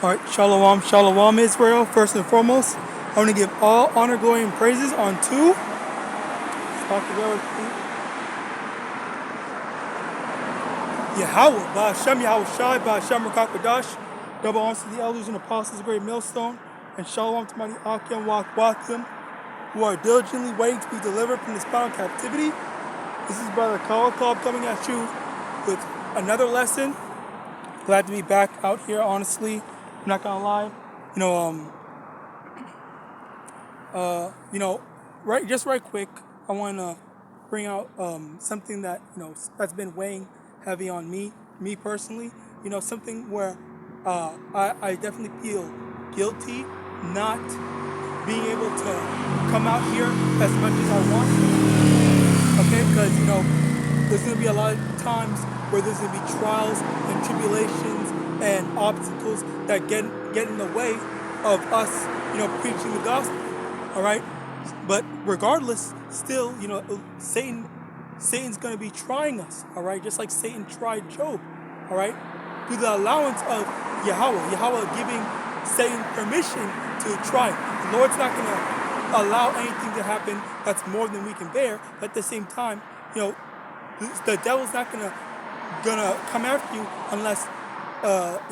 Alright, Shalom, Shalom Israel. First and foremost, I want to give all honor, glory, and praises unto Yahawah, Ba'ashem Yahawashi, Ba'ashem Rakakadash. Double honors to the elders and apostles of Great Millstone, and Shalom to mighty Akim Wakwakim, who are diligently waiting to be delivered from this final captivity. This is Brother Kawah coming at you with another lesson. Glad to be back out here, honestly. I'm not gonna lie. Right quick, I wanna bring out something that that's been weighing heavy on me personally. Something where I definitely feel guilty not being able to come out here as much as I want to. Okay, because there's gonna be a lot of times where there's gonna be trials and tribulations and obstacles that get in the way of us, preaching the gospel. All right, but regardless, still, Satan's going to be trying us. All right, just like Satan tried Job. All right, through the allowance of Yahawah giving Satan permission to try. The Lord's not going to allow anything to happen that's more than we can bear. But at the same time, the devil's not gonna come after you unless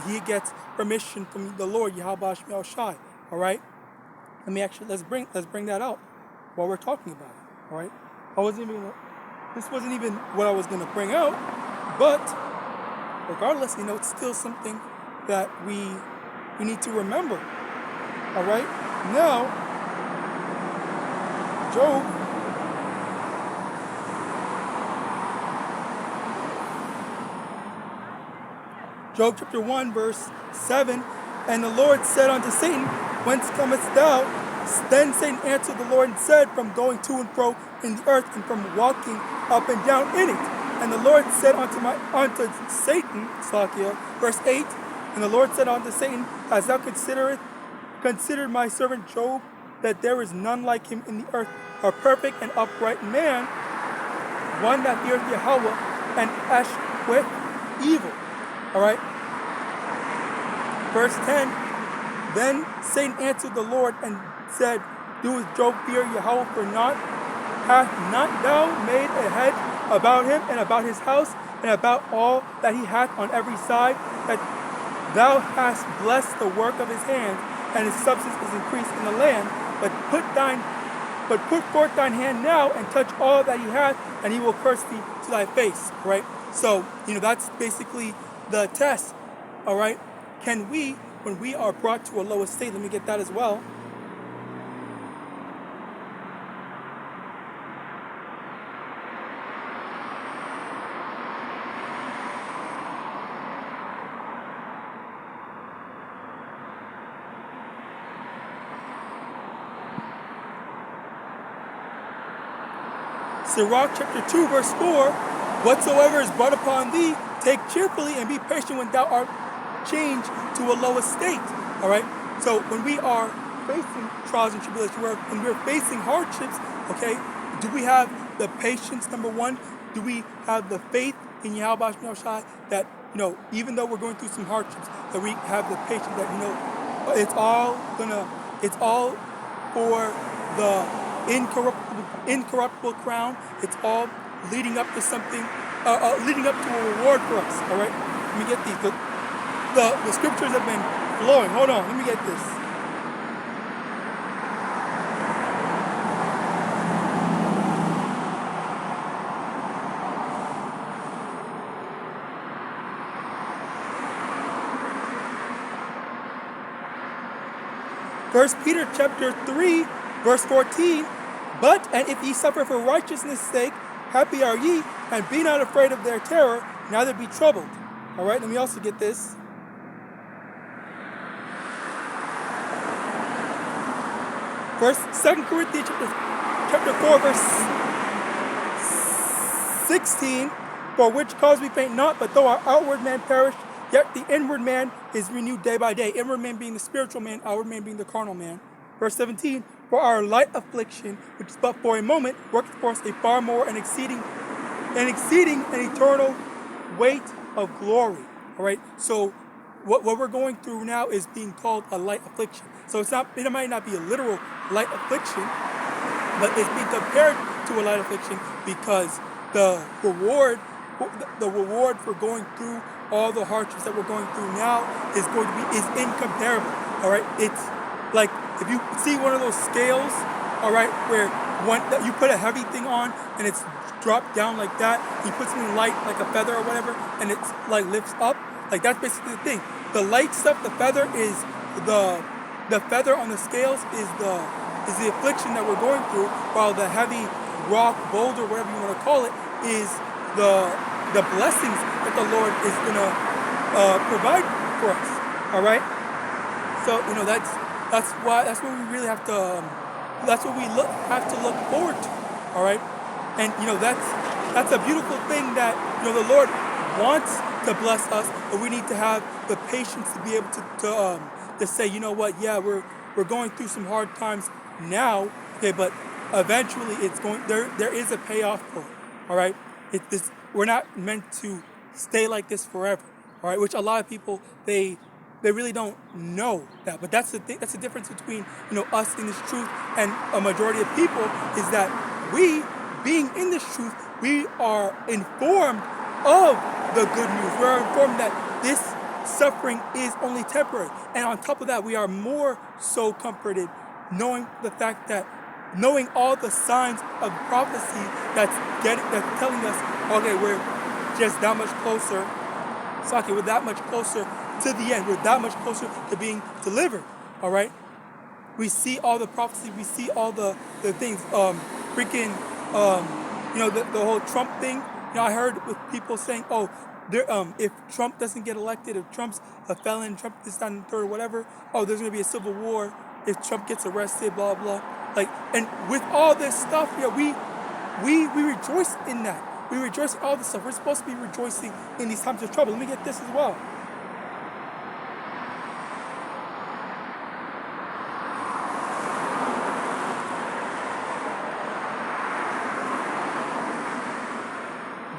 he gets permission from the Lord, YAHAWASHI. All right. Let's bring that out while we're talking about it. All right. This wasn't even what I was gonna bring out, but regardless, it's still something that we need to remember. All right. Now, Job chapter 1, verse 7, and the Lord said unto Satan, Whence comest thou? Then Satan answered the Lord and said, From going to and fro in the earth, and from walking up and down in it. And the Lord said unto Satan, verse 8, and the Lord said unto Satan, Hast thou considered my servant Job, that there is none like him in the earth, a perfect and upright man, one that feareth Yahawah and escheweth evil. All right. Verse 10, Then Satan answered the Lord and said, Doeth Job fear Yahawah for naught? Hath not thou made a hedge about him and about his house and about all that he hath on every side, that thou hast blessed the work of his hands, and his substance is increased in the land? But put forth thine hand now and touch all that he hath, and he will curse thee to thy face. Right? So, that's basically the test. All right? Can we, when we are brought to a lower state, let me get that as well. Sirach chapter 2, verse 4, Whatsoever is brought upon thee, take cheerfully and be patient when thou art changed to a lower state. All right. So when we are facing trials and tribulations, when we're facing hardships, okay, do we have the patience? Number one, do we have the faith in Yahawashi that even though we're going through some hardships, that we have the patience that it's all for the incorruptible crown. It's all leading up to something, leading up to a reward for us. All right. Let me get these. The scriptures have been flowing. Hold on, let me get this. First Peter chapter 3, verse 14. And if ye suffer for righteousness' sake, happy are ye, and be not afraid of their terror, neither be troubled. All right, let me also get this. First, 2 Corinthians chapter 4, verse 16, For which cause we faint not, but though our outward man perish, yet the inward man is renewed day by day. Inward man being the spiritual man, outward man being the carnal man. Verse 17, For our light affliction, which is but for a moment, worketh for us a far more and exceeding and eternal weight of glory. All right, so what we're going through now is being called a light affliction. So it might not be a literal light affliction, but it's being compared to a light affliction because the reward for going through all the hardships that we're going through now is incomparable. All right, it's like if you see one of those scales, all right, where you put a heavy thing on and it's dropped down like that, you put something light like a feather or whatever, and it's like lifts up. Like that's basically the thing. The light stuff, the feather is the feather on the scales is the affliction that we're going through, while the heavy rock, boulder, whatever you want to call it, is the blessings that the Lord is gonna provide for us. All right. So that's what we really have to have to look forward to. All right. And that's a beautiful thing that the Lord wants to bless us, but we need to have the patience to be able to say, you know what, yeah, we're going through some hard times now, okay, but eventually there is a payoff for it. All right. We're not meant to stay like this forever. All right, which a lot of people they really don't know that. But that's the thing. That's the difference between us in this truth and a majority of people, is that we, being in this truth, we are informed of the good news. We are informed that this suffering is only temporary, and on top of that, we are more so comforted knowing the fact that knowing all the signs of prophecy that's telling us, okay, we're just that much closer. We're that much closer to the end. We're that much closer to being delivered. All right. We see all the prophecy. We see all the things. The whole Trump thing. I heard with people saying, oh, if Trump doesn't get elected, if Trump's a felon, Trump is not in third or whatever, oh, there's going to be a civil war if Trump gets arrested, blah, blah. And with all this stuff, we rejoice in that. We rejoice in all this stuff. We're supposed to be rejoicing in these times of trouble. Let me get this as well.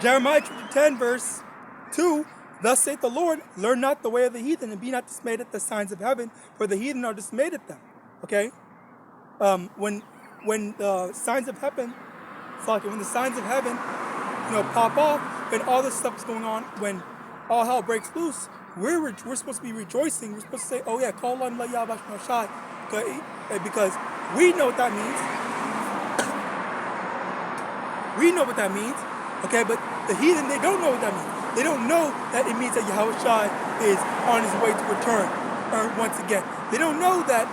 Jeremiah chapter 10, verse 2, thus saith the Lord, learn not the way of the heathen, and be not dismayed at the signs of heaven, for the heathen are dismayed at them. Okay? When the signs of heaven, when the signs of heaven, pop off, when all this stuff is going on, when all hell breaks loose, we're supposed to be rejoicing. We're supposed to say, oh yeah, call on YAHAWASHI, because we know what that means. We know what that means. Okay, but the heathen, they don't know what that means. They don't know that it means that YAHAWASHI is on his way to return once again. They don't know that,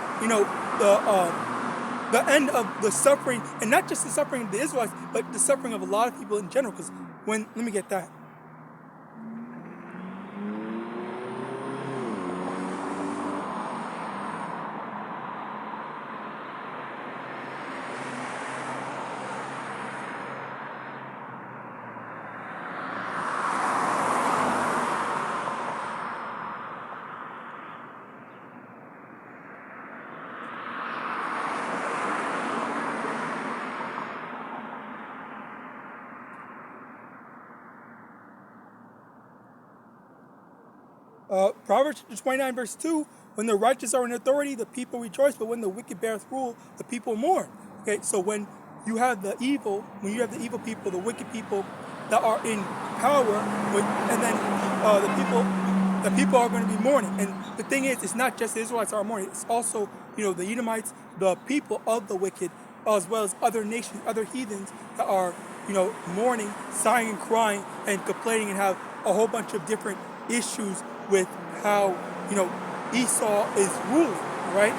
the end of the suffering, and not just the suffering of the Israelites, but the suffering of a lot of people in general. Because let me get that. Proverbs 29, verse 2, when the righteous are in authority, the people rejoice, but when the wicked beareth rule, the people mourn. Okay, so when you have the evil people, the wicked people that are in power, and then the people are going to be mourning. And the thing is, it's not just the Israelites are mourning, it's also, the Edomites, the people of the wicked, as well as other nations, other heathens that are, mourning, sighing and crying and complaining and have a whole bunch of different issues with how, Esau is ruling, right?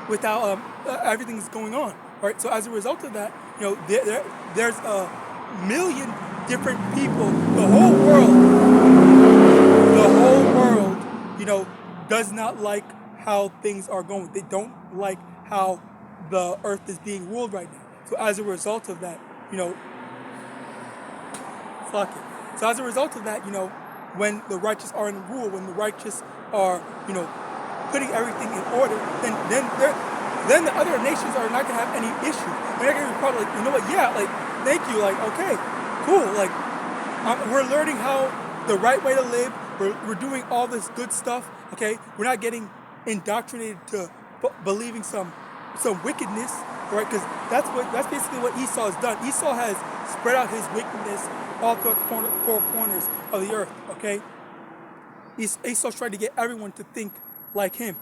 With how everything's going on, right? So as a result of that, there's a million different people, the whole world, does not like how things are going. They don't like how the earth is being ruled right now. So as a result of that, So as a result of that, when the righteous are in rule, when the righteous are, putting everything in order, then the other nations are not gonna have any issues. They're not gonna be probably thank you, okay, cool, we're learning how the right way to live. We're doing all this good stuff, okay? We're not getting indoctrinated to believing some wickedness, right? Because that's basically what Esau has done. Esau has spread out his wickedness all throughout the four corners of the earth, okay? Esau's trying to get everyone to think like him,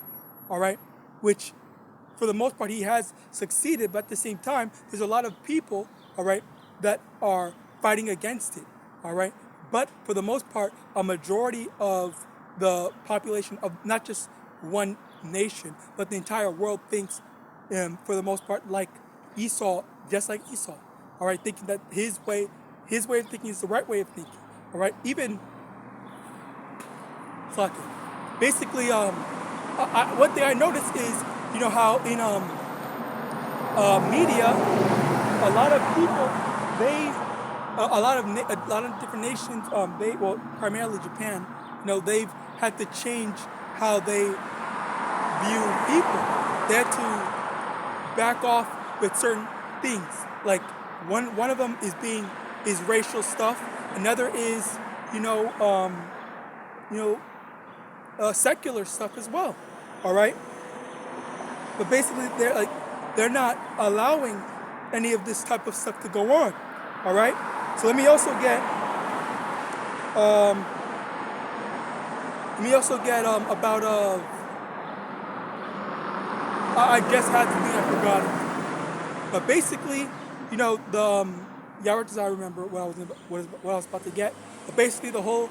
all right? Which, for the most part, he has succeeded, but at the same time, there's a lot of people, all right, that are fighting against it, all right? But for the most part, a majority of the population of not just one nation, but the entire world thinks, for the most part, like Esau, just like Esau, all right? Thinking that his way of thinking is the right way of thinking, all right? Even, basically, one thing I noticed is, you know how in media, a lot of people, a lot of different nations, primarily Japan, you know, they've had to change how they view people. They had to back off with certain things. Like one of them is racial stuff. Another is, secular stuff as well. All right. But basically, they're not allowing any of this type of stuff to go on. All right. So let me also get about I just had the thing, I forgot it. But basically, you know, the Yahawadah, I remember what I was about to get. But basically, the whole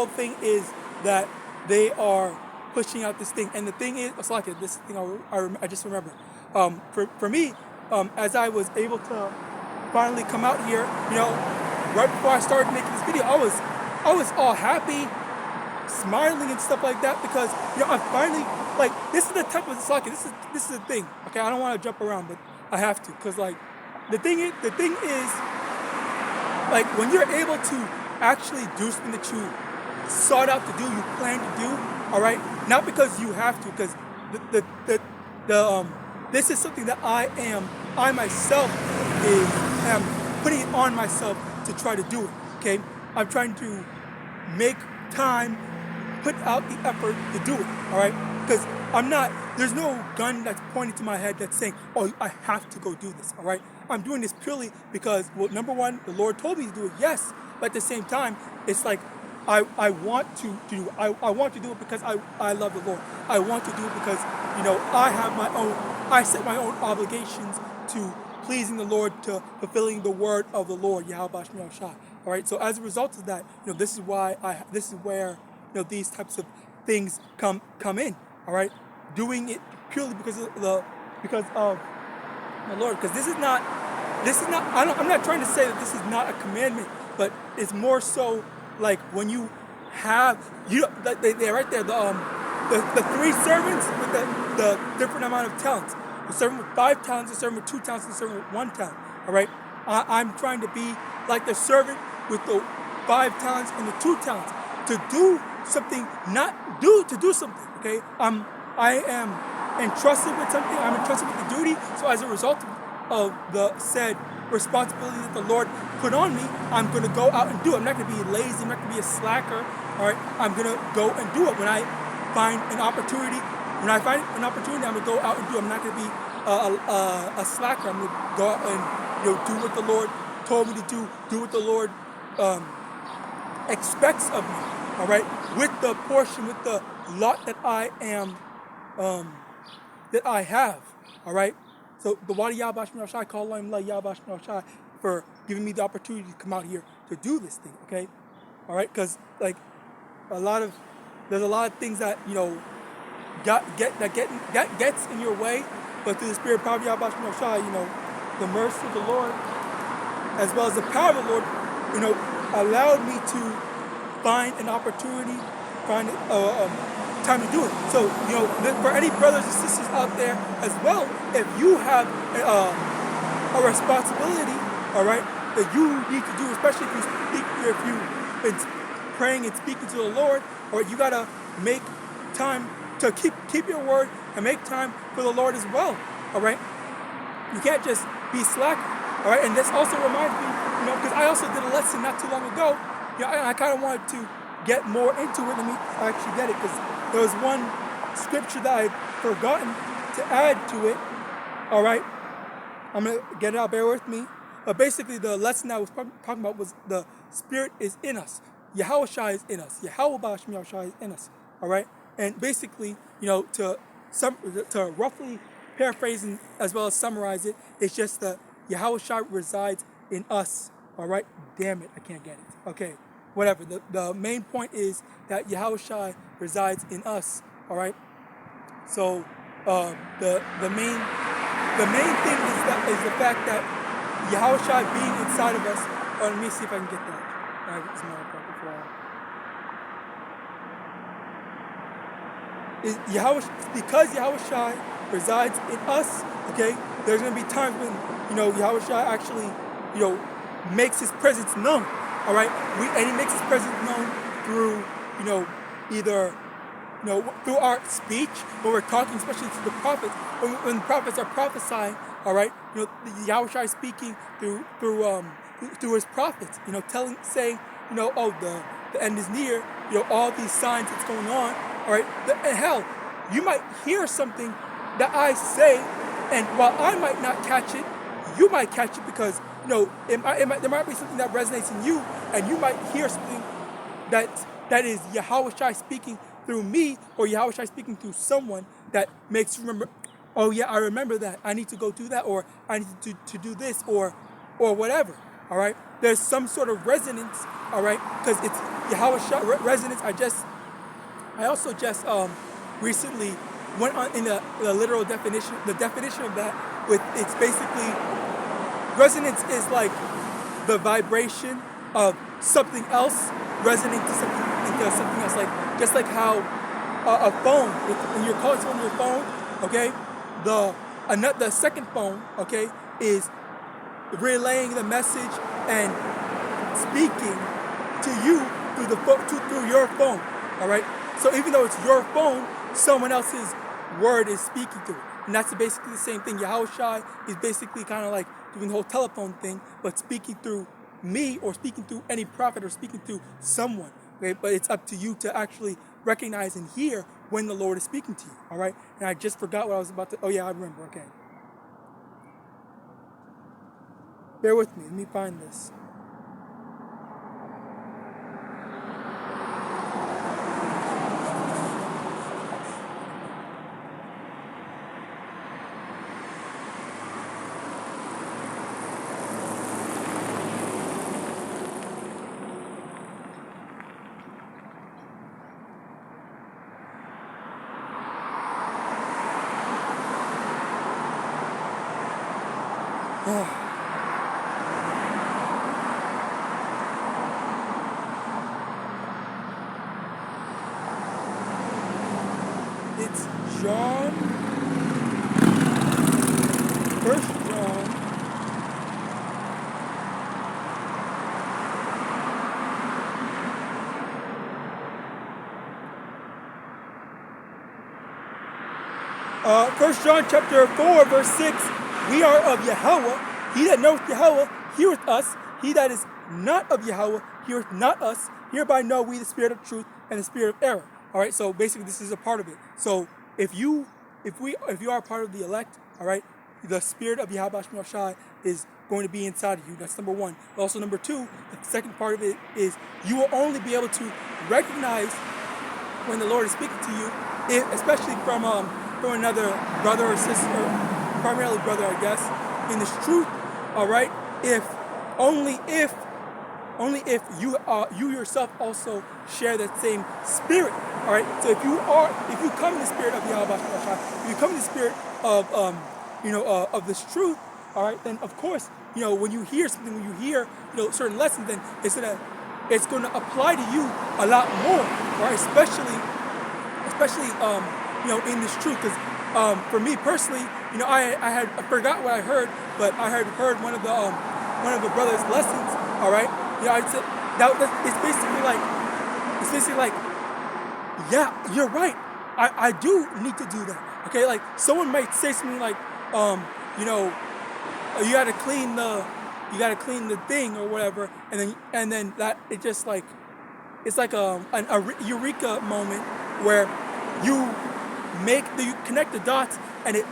thing is that they are pushing out this thing, and the thing is, this thing I just remember. For me, as I was able to finally come out here, you know, right before I started making this video, I was all happy, smiling and stuff like that, because, you know, I finally, like, this is the type of this is the thing. Okay, I don't want to jump around, but I have to, because, like, the thing is, like, when you're able to actually do something that you sought out to do, you plan to do, all right, not because you have to, because this is something that I myself am putting it on myself to try to do it. Okay, I'm trying to make time, put out the effort to do it. All right, because there's no gun that's pointing to my head that's saying, oh, I have to go do this. All right, I'm doing this purely because, well, number one, the Lord told me to do it, yes, but at the same time, it's like I want to do it. I want to do it because I love the Lord. I want to do it because, you know, I set my own obligations to pleasing the Lord, to fulfilling the word of the Lord, YAHAWASHI. All right. So as a result of that, you know, this is where, you know, these types of things come in. All right. Doing it purely because of the Lord. Because this is not. I'm not trying to say that this is not a commandment, but it's more so like when you have, they're right there, the three servants with the different amount of talents. The servant with 5 talents, the servant with 2 talents, and the servant with 1 talent. All right, I'm trying to be like the servant with the 5 talents and the 2 talents, to do something, to do something. Okay, I am entrusted with something. I'm entrusted with the duty. So as a result of the said responsibility that the Lord put on me, I'm going to go out and do it. I'm not going to be lazy. I'm not going to be a slacker. All right, I'm going to go and do it when I find an opportunity. When I find an opportunity, I'm going to go out and do it. I'm not going to be a slacker. I'm going to go out and, you know, do what the Lord told me to do what the Lord expects of me. All right, with the portion, with the lot that I am, that I have. All right. So the YAHAWASHI, call on YAHAWASHI for giving me the opportunity to come out here to do this thing. Okay. All right, because like there's a lot of things that, you know, that gets in your way, but through the Spirit of power of YAHAWASHI, you know, the mercy of the Lord, as well as the power of the Lord, you know, allowed me to find an opportunity, find time to do it. So, you know, for any brothers and sisters out there as well, if you have a responsibility, all right, that you need to do, especially if you've been praying and speaking to the Lord, or you gotta make time to keep your word and make time for the Lord as well. All right, you can't just be slack. All right, and this also reminds me, you know, because I also did a lesson not too long ago. You know, I kind of wanted to get more into it. Let me actually get it, because there was one scripture that I'd forgotten to add to it. All right, I'm going to get it out. Bear with me. Basically, the lesson I was talking about was the Spirit is in us. YAHAWASHI is in us. YAHAWAH is in us. All right, and basically, to roughly paraphrase and as well as summarize it, it's just that YAHAWASHI resides in us. All right, damn it, I can't get it. Okay, whatever. The main point is that YAHAWASHI resides in us. All right, so the main thing is the fact that YAHAWASHI being inside of us. Oh, let me see if I can get that. All right, it's not a before. Is YAHAWASHI, because YAHAWASHI resides in us. Okay, there's gonna be times when YAHAWASHI actually makes his presence known. All right, and he makes his presence known through either through our speech when we're talking, especially to the prophets. When the prophets are prophesying, all right, YAHAWASHI is speaking through his prophets, saying, oh, the end is near, all these signs that's going on, all right. And hell, you might hear something that I say, and while I might not catch it, you might catch it, because there might be something that resonates in you, and you might hear something that is YAHAWASHI speaking through me, or YAHAWASHI speaking through someone that makes you remember, oh yeah, I remember that, I need to go do that, or I need to do this, or whatever. All right, there's some sort of resonance. All right, because it's YAHAWASHI resonance. I also just recently went on in the literal definition. The definition of that, it's basically resonance is like the vibration of something else resonating to something else. Like just like how a phone, when you're calling someone on your phone, okay, the second phone, okay, is relaying the message and speaking to you through your phone. All right. So even though it's your phone, someone else's word is speaking to it, and that's basically the same thing. YAHAWASHI is basically kind of like doing the whole telephone thing, but speaking through me, or speaking through any prophet, or speaking through someone. Okay, but it's up to you to actually recognize and hear when the Lord is speaking to you. All right. And I just forgot what I was about to. Oh yeah, I remember. Okay. Bear with me. Let me find this. It's John, 1 John, First John chapter 4, verse 6, we are of Yahawaah. He that knoweth Yahawaah heareth us. He that is not of Yahawaah heareth not us. Hereby know we the spirit of truth and the spirit of error. All right, so basically this is a part of it. So if you are a part of the elect, all right, the spirit of YAHAWASHI is going to be inside of you. That's number one. Also number two, the second part of it is you will only be able to recognize when the Lord is speaking to you, especially from another brother or sister, primarily brother, I guess, in this truth. All right, only if you yourself also share that same spirit. All right, so if you come in the spirit of YAHAWASHI, if you come in the spirit of of this truth, all right, then of course, when you hear something, when you hear certain lessons, then it's gonna apply to you a lot more, right? Especially in this truth, because for me personally, I forgot what I heard, but I had heard one of the brother's lessons. All right, I said it's basically like, yeah, you're right. I do need to do that. Okay, like someone might say something like, you gotta clean the thing or whatever, and then that it just like it's like a eureka moment where you you connect the dots and it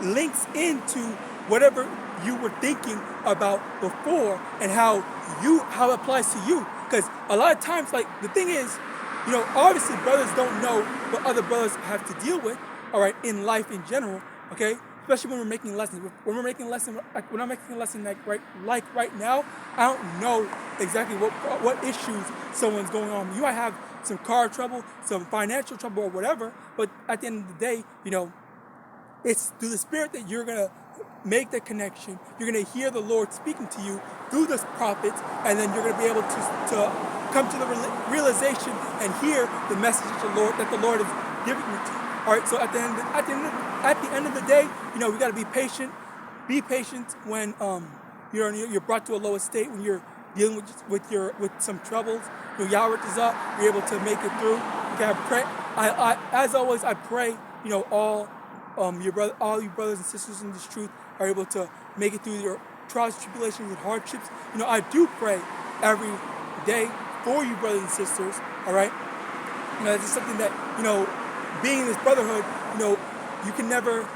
links into whatever you were thinking about before and how it applies to you. Because a lot of times, like, the thing is, obviously brothers don't know what other brothers have to deal with, all right, in life in general, okay? Especially when we're making lessons. When I'm making a lesson like right now, I don't know exactly what issues someone's going on. You might have some car trouble, some financial trouble, or whatever. But at the end of the day, it's through the Spirit that you're gonna make the connection. You're gonna hear the Lord speaking to you through the prophets, and then you're gonna be able to come to the realization and hear the message that the Lord is giving you to. All right. So at the end of the day, we gotta be patient. Be patient when you're brought to a lower state, when you're dealing with some troubles. Yahawadah, you're able to make it through. Okay, I pray. As always, I pray. All you brothers and sisters in this truth are able to make it through your trials, tribulations, and hardships. I do pray every day for you, brothers and sisters. All right. This is something that being in this brotherhood, you can never,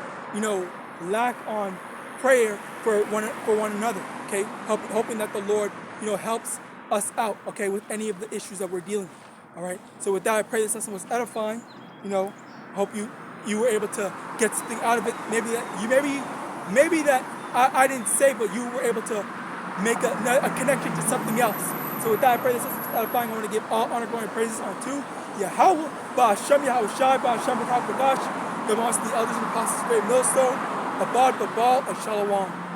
lack on prayer for one another. Okay, hoping that the Lord, helps us out. Okay, with any of the issues that we're dealing with. All right. So with that, I pray this lesson was edifying. Hope you were able to get something out of it. Maybe that I didn't say, but you were able to make a connection to something else. So with that, I pray this lesson was edifying. I want to give all honor, glory, and praises unto Yahawah, YAHAWASHI, the elders and apostles, great millstone, Abad, Babal, and Shalom.